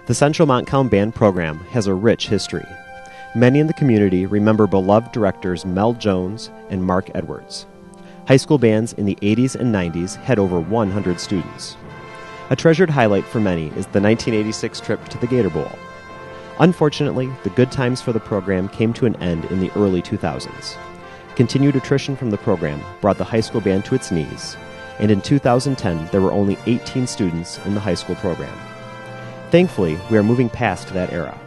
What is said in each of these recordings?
The Central Montcalm Band program has a rich history. Many in the community remember beloved directors Mel Jones and Mark Edwards. High school bands in the 80s and 90s had over 100 students. A treasured highlight for many is the 1986 trip to the Gator Bowl. Unfortunately, the good times for the program came to an end in the early 2000s. Continued attrition from the program brought the high school band to its knees, and in 2010 there were only 18 students in the high school program. Thankfully, we are moving past that era.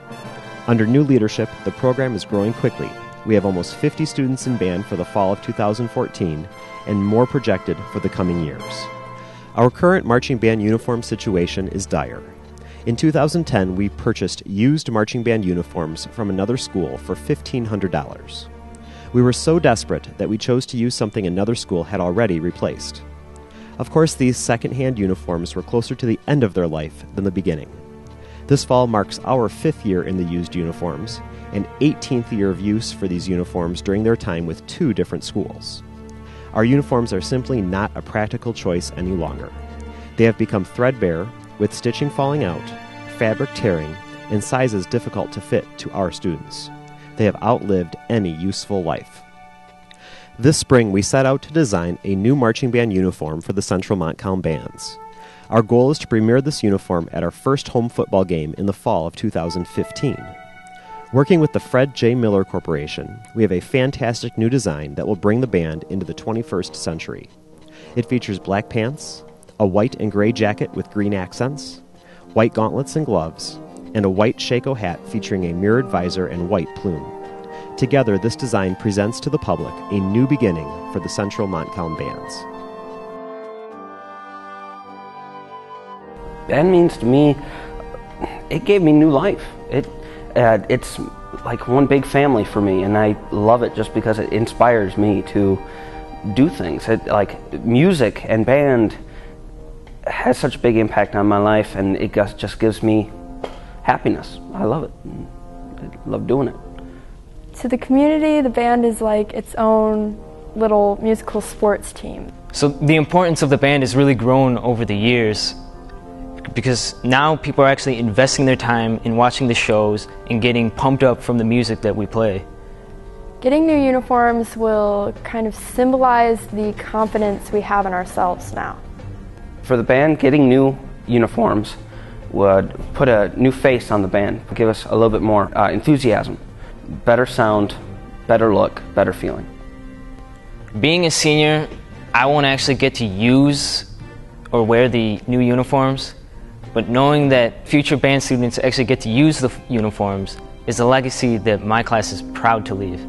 Under new leadership, the program is growing quickly. We have almost 50 students in band for the fall of 2014 and more projected for the coming years. Our current marching band uniform situation is dire. In 2010, we purchased used marching band uniforms from another school for $1,500. We were so desperate that we chose to use something another school had already replaced. Of course, these second-hand uniforms were closer to the end of their life than the beginning. This fall marks our 5th year in the used uniforms, and 18th year of use for these uniforms during their time with 2 different schools. Our uniforms are simply not a practical choice any longer. They have become threadbare, with stitching falling out, fabric tearing, and sizes difficult to fit to our students. They have outlived any useful life. This spring, we set out to design a new marching band uniform for the Central Montcalm bands. Our goal is to premiere this uniform at our first home football game in the fall of 2015. Working with the Fred J. Miller Corporation, we have a fantastic new design that will bring the band into the 21st century. It features black pants, a white and gray jacket with green accents, white gauntlets and gloves, and a white shako hat featuring a mirrored visor and white plume. Together, this design presents to the public a new beginning for the Central Montcalm bands. Band means to me, it gave me new life. It's like one big family for me, and I love it just because it inspires me to do things. Like music and band has such a big impact on my life, and it just gives me happiness. I love it. I love doing it. To the community, the band is like its own little musical sports team. So the importance of the band has really grown over the years, because now people are actually investing their time in watching the shows and getting pumped up from the music that we play. Getting new uniforms will kind of symbolize the confidence we have in ourselves now. For the band, getting new uniforms would put a new face on the band, would give us a little bit more enthusiasm, better sound, better look, better feeling. Being a senior, I won't actually get to use or wear the new uniforms, but knowing that future band students actually get to use the uniforms is a legacy that my class is proud to leave.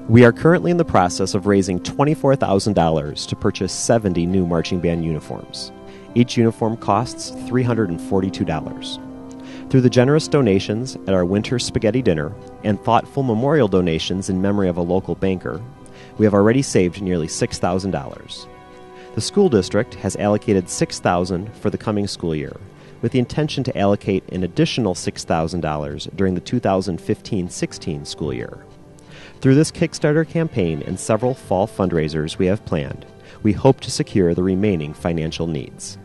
We are currently in the process of raising $24,000 to purchase 70 new marching band uniforms. Each uniform costs $342. Through the generous donations at our winter spaghetti dinner and thoughtful memorial donations in memory of a local banker, we have already saved nearly $6,000. The school district has allocated $6,000 for the coming school year, with the intention to allocate an additional $6,000 during the 2015-16 school year. Through this Kickstarter campaign and several fall fundraisers we have planned, we hope to secure the remaining financial needs.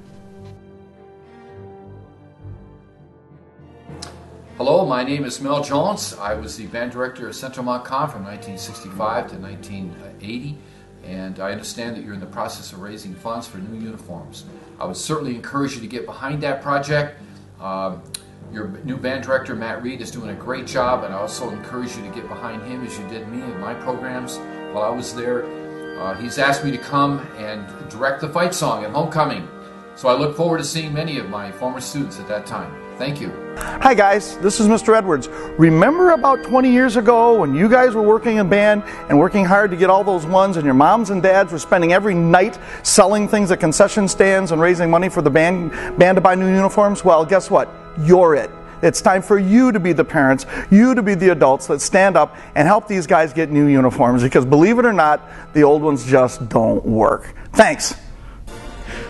Hello, my name is Mel Jones. I was the band director of Central Montcalm from 1965 to 1980. And I understand that you're in the process of raising funds for new uniforms. I would certainly encourage you to get behind that project. Your new band director, Matt Reed, is doing a great job, and I also encourage you to get behind him as you did me in my programs while I was there. He's asked me to come and direct the fight song at homecoming. So I look forward to seeing many of my former students at that time. Thank you. Hi guys, this is Mr. Edwards. Remember about 20 years ago when you guys were working in band and working hard to get all those ones, and your moms and dads were spending every night selling things at concession stands and raising money for the band to buy new uniforms? Well, guess what? You're it. It's time for you to be the parents, you to be the adults that stand up and help these guys get new uniforms, because believe it or not, the old ones just don't work. Thanks.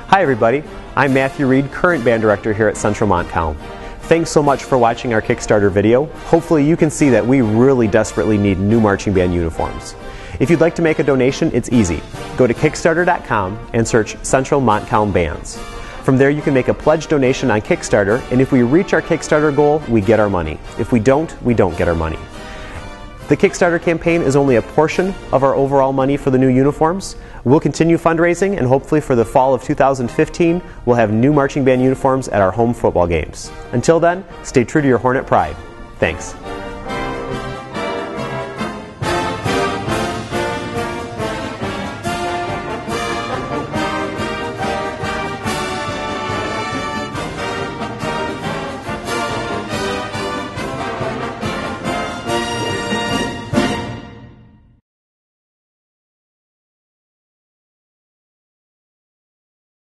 Hi everybody, I'm Matthew Reed, current band director here at Central Montcalm. Thanks so much for watching our Kickstarter video. Hopefully you can see that we really desperately need new marching band uniforms. If you'd like to make a donation, it's easy. Go to Kickstarter.com and search Central Montcalm Bands. For From there, you can make a pledge donation on Kickstarter, and if we reach our Kickstarter goal, we get our money. If we don't get our money. The Kickstarter campaign is only a portion of our overall money for the new uniforms. We'll continue fundraising, and hopefully for the fall of 2015, we'll have new marching band uniforms at our home football games. Until then, stay true to your Hornet pride. Thanks.